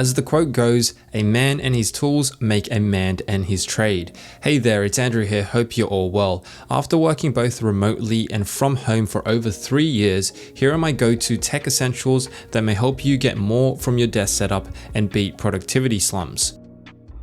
As the quote goes, a man and his tools make a man and his trade. Hey there, it's Andrew here, hope you're all well. After working both remotely and from home for over 3 years, here are my go-to tech essentials that may help you get more from your desk setup and beat productivity slumps.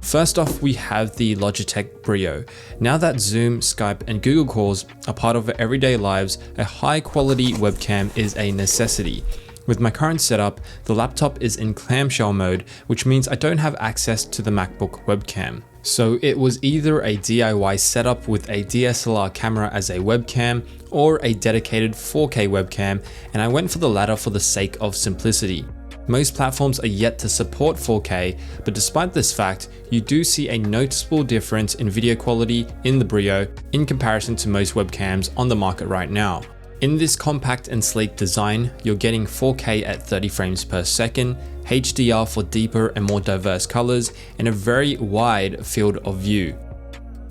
First off, we have the Logitech Brio. Now that Zoom, Skype, and Google calls are part of our everyday lives, a high quality webcam is a necessity. With my current setup, the laptop is in clamshell mode, which means I don't have access to the MacBook webcam. So it was either a DIY setup with a DSLR camera as a webcam or a dedicated 4K webcam, and I went for the latter for the sake of simplicity. Most platforms are yet to support 4K, but despite this fact, you do see a noticeable difference in video quality in the Brio in comparison to most webcams on the market right now. In this compact and sleek design, you're getting 4K at 30 frames per second, HDR for deeper and more diverse colors, and a very wide field of view.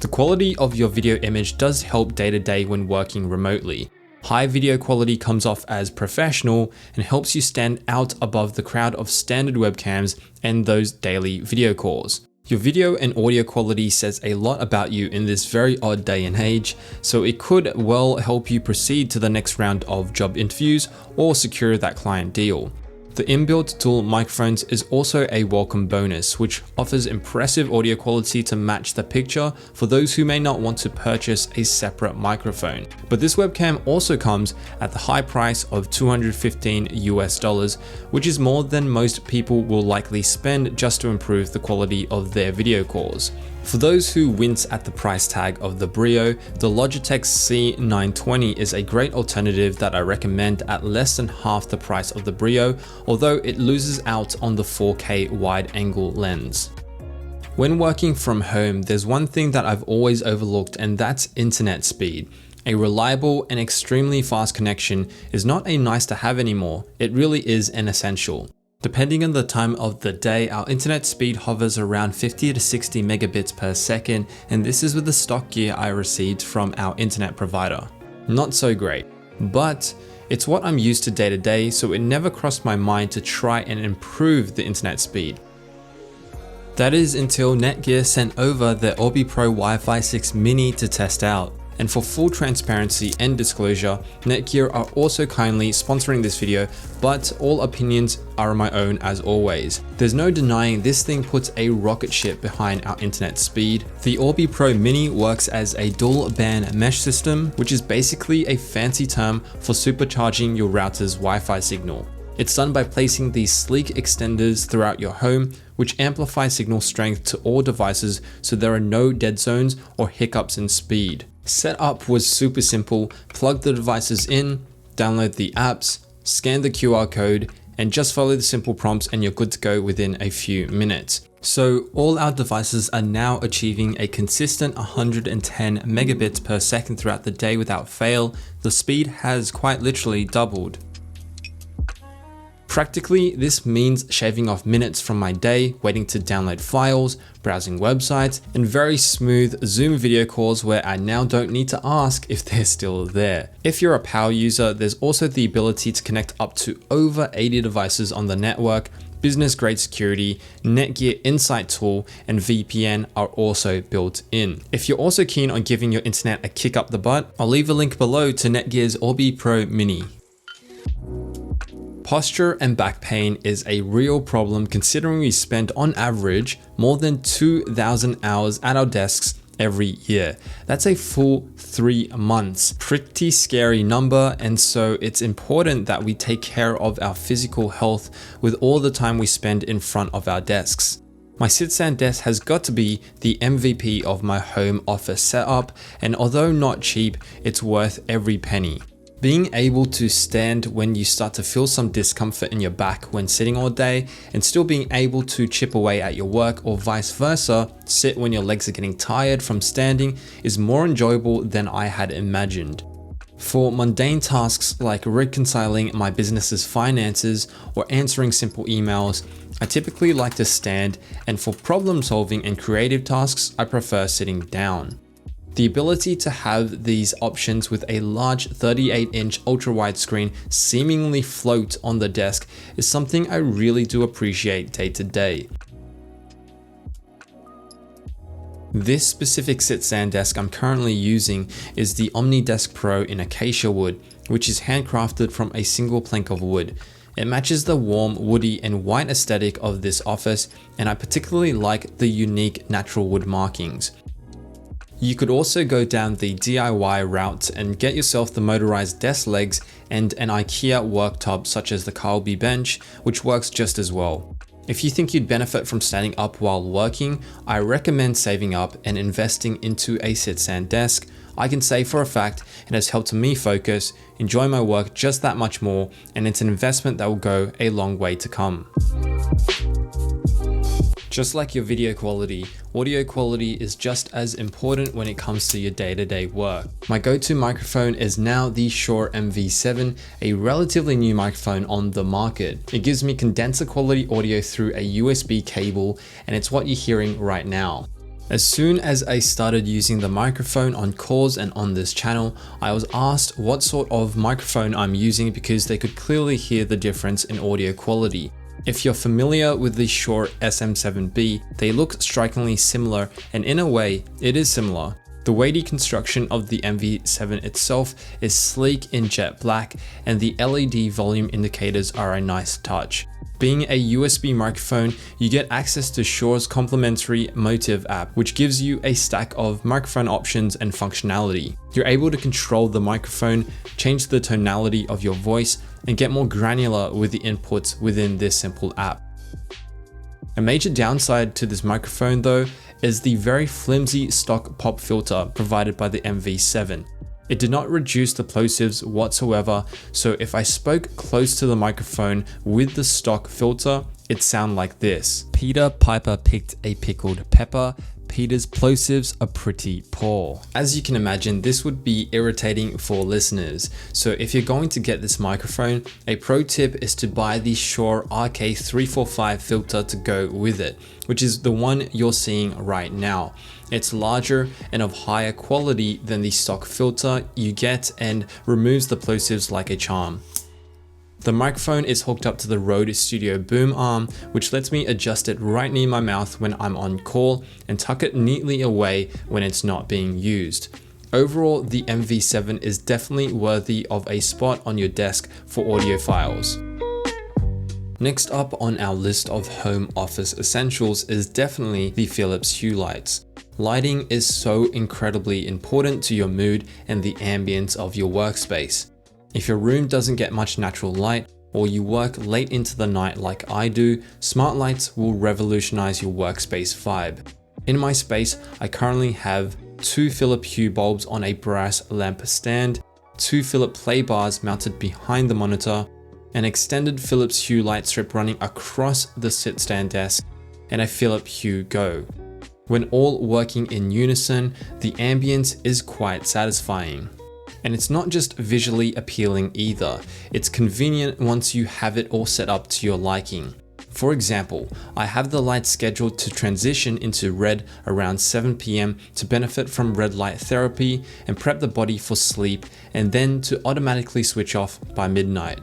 The quality of your video image does help day to day when working remotely. High video quality comes off as professional and helps you stand out above the crowd of standard webcams and those daily video calls. Your video and audio quality says a lot about you in this very odd day and age, so it could well help you proceed to the next round of job interviews or secure that client deal. The inbuilt dual microphones is also a welcome bonus, which offers impressive audio quality to match the picture for those who may not want to purchase a separate microphone. But this webcam also comes at the high price of $215 US, which is more than most people will likely spend just to improve the quality of their video calls. For those who wince at the price tag of the Brio, the Logitech C920 is a great alternative that I recommend at less than half the price of the Brio, although it loses out on the 4K wide angle lens. When working from home, there's one thing that I've always overlooked, and that's internet speed. A reliable and extremely fast connection is not a nice to have anymore, it really is an essential. Depending on the time of the day, our internet speed hovers around 50 to 60 megabits per second, and this is with the stock gear I received from our internet provider. Not so great, but it's what I'm used to day to day, so it never crossed my mind to try and improve the internet speed. That is until Netgear sent over their Orbi Pro Wi-Fi 6 Mini to test out. And for full transparency and disclosure, Netgear are also kindly sponsoring this video, but all opinions are my own as always. There's no denying this thing puts a rocket ship behind our internet speed. The Orbi Pro Mini works as a dual band mesh system, which is basically a fancy term for supercharging your router's Wi-Fi signal. It's done by placing these sleek extenders throughout your home, which amplify signal strength to all devices so there are no dead zones or hiccups in speed. Setup was super simple. Plug the devices in, download the apps, scan the QR code, and just follow the simple prompts and you're good to go within a few minutes. So all our devices are now achieving a consistent 110 megabits per second throughout the day without fail. The speed has quite literally doubled. Practically, this means shaving off minutes from my day, waiting to download files, browsing websites, and very smooth Zoom video calls where I now don't need to ask if they're still there. If you're a power user, there's also the ability to connect up to over 80 devices on the network. Business grade security, Netgear Insight tool, and VPN are also built in. If you're also keen on giving your internet a kick up the butt, I'll leave a link below to Netgear's Orbi Pro Mini. Posture and back pain is a real problem considering we spend on average more than 2,000 hours at our desks every year. That's a full 3 months. Pretty scary number, and so it's important that we take care of our physical health with all the time we spend in front of our desks. My sit-stand desk has got to be the MVP of my home office setup, and although not cheap, it's worth every penny. Being able to stand when you start to feel some discomfort in your back when sitting all day, and still being able to chip away at your work, or vice versa, sit when your legs are getting tired from standing, is more enjoyable than I had imagined. For mundane tasks like reconciling my business's finances or answering simple emails, I typically like to stand, and for problem solving and creative tasks, I prefer sitting down. The ability to have these options with a large 38-inch ultra-wide screen seemingly float on the desk is something I really do appreciate day to day. This specific sit-stand desk I'm currently using is the OmniDesk Pro in acacia wood, which is handcrafted from a single plank of wood. It matches the warm, woody and white aesthetic of this office, and I particularly like the unique natural wood markings. You could also go down the DIY route and get yourself the motorized desk legs and an IKEA worktop such as the Carlby bench, which works just as well. If you think you'd benefit from standing up while working, I recommend saving up and investing into a sit-stand desk. I can say for a fact it has helped me focus, enjoy my work just that much more, and it's an investment that will go a long way to come. Just like your video quality, audio quality is just as important when it comes to your day-to-day work. My go-to microphone is now the Shure MV7, a relatively new microphone on the market. It gives me condenser quality audio through a USB cable, and it's what you're hearing right now. As soon as I started using the microphone on calls and on this channel, I was asked what sort of microphone I'm using because they could clearly hear the difference in audio quality. If you're familiar with the Shure SM7B, they look strikingly similar, and in a way, it is similar. The weighty construction of the MV7 itself is sleek in jet black, and the LED volume indicators are a nice touch. Being a USB microphone, you get access to Shure's complimentary Motive app, which gives you a stack of microphone options and functionality. You're able to control the microphone, change the tonality of your voice, and get more granular with the inputs within this simple app. A major downside to this microphone though is the very flimsy stock pop filter provided by the MV7. It did not reduce the plosives whatsoever, so if I spoke close to the microphone with the stock filter, it'd sound like this. Peter Piper picked a pickled pepper. Peter's plosives are pretty poor. As you can imagine, this would be irritating for listeners. So if you're going to get this microphone, a pro tip is to buy the Shure RK345 filter to go with it, which is the one you're seeing right now. It's larger and of higher quality than the stock filter you get and removes the plosives like a charm. The microphone is hooked up to the Rode Studio boom arm, which lets me adjust it right near my mouth when I'm on call and tuck it neatly away when it's not being used. Overall, the MV7 is definitely worthy of a spot on your desk for audiophiles. Next up on our list of home office essentials is definitely the Philips Hue lights. Lighting is so incredibly important to your mood and the ambience of your workspace. If your room doesn't get much natural light, or you work late into the night like I do, smart lights will revolutionize your workspace vibe. In my space, I currently have 2 Philips Hue bulbs on a brass lamp stand, 2 Philips play bars mounted behind the monitor, an extended Philips Hue light strip running across the sit-stand desk, and a Philips Hue Go. When all working in unison, the ambience is quite satisfying. And it's not just visually appealing either, it's convenient once you have it all set up to your liking. For example, I have the light scheduled to transition into red around 7 PM to benefit from red light therapy and prep the body for sleep, and then to automatically switch off by midnight.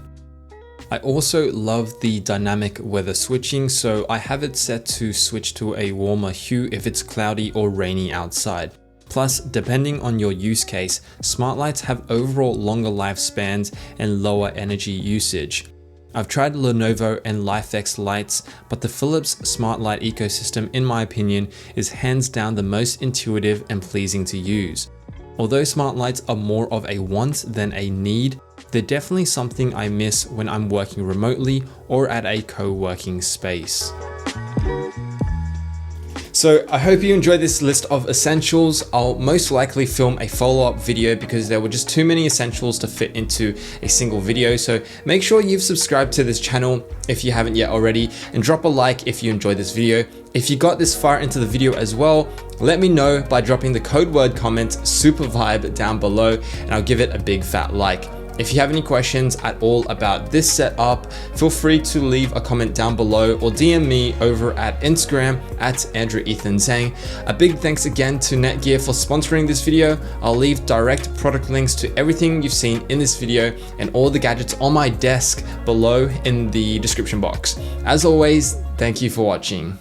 I also love the dynamic weather switching, so I have it set to switch to a warmer hue if it's cloudy or rainy outside. Plus, depending on your use case, smart lights have overall longer lifespans and lower energy usage. I've tried Lenovo and LifeX lights, but the Philips smart light ecosystem, in my opinion, is hands down the most intuitive and pleasing to use. Although smart lights are more of a want than a need, they're definitely something I miss when I'm working remotely or at a co-working space. So I hope you enjoyed this list of essentials. I'll most likely film a follow-up video because there were just too many essentials to fit into a single video. So make sure you've subscribed to this channel if you haven't yet already, and drop a like if you enjoyed this video. If you got this far into the video as well, let me know by dropping the code word comment SUPERVIBE down below, and I'll give it a big fat like. If you have any questions at all about this setup, feel free to leave a comment down below or DM me over at Instagram at AndrewEthanZeng. A big thanks again to Netgear for sponsoring this video. I'll leave direct product links to everything you've seen in this video and all the gadgets on my desk below in the description box. As always, thank you for watching.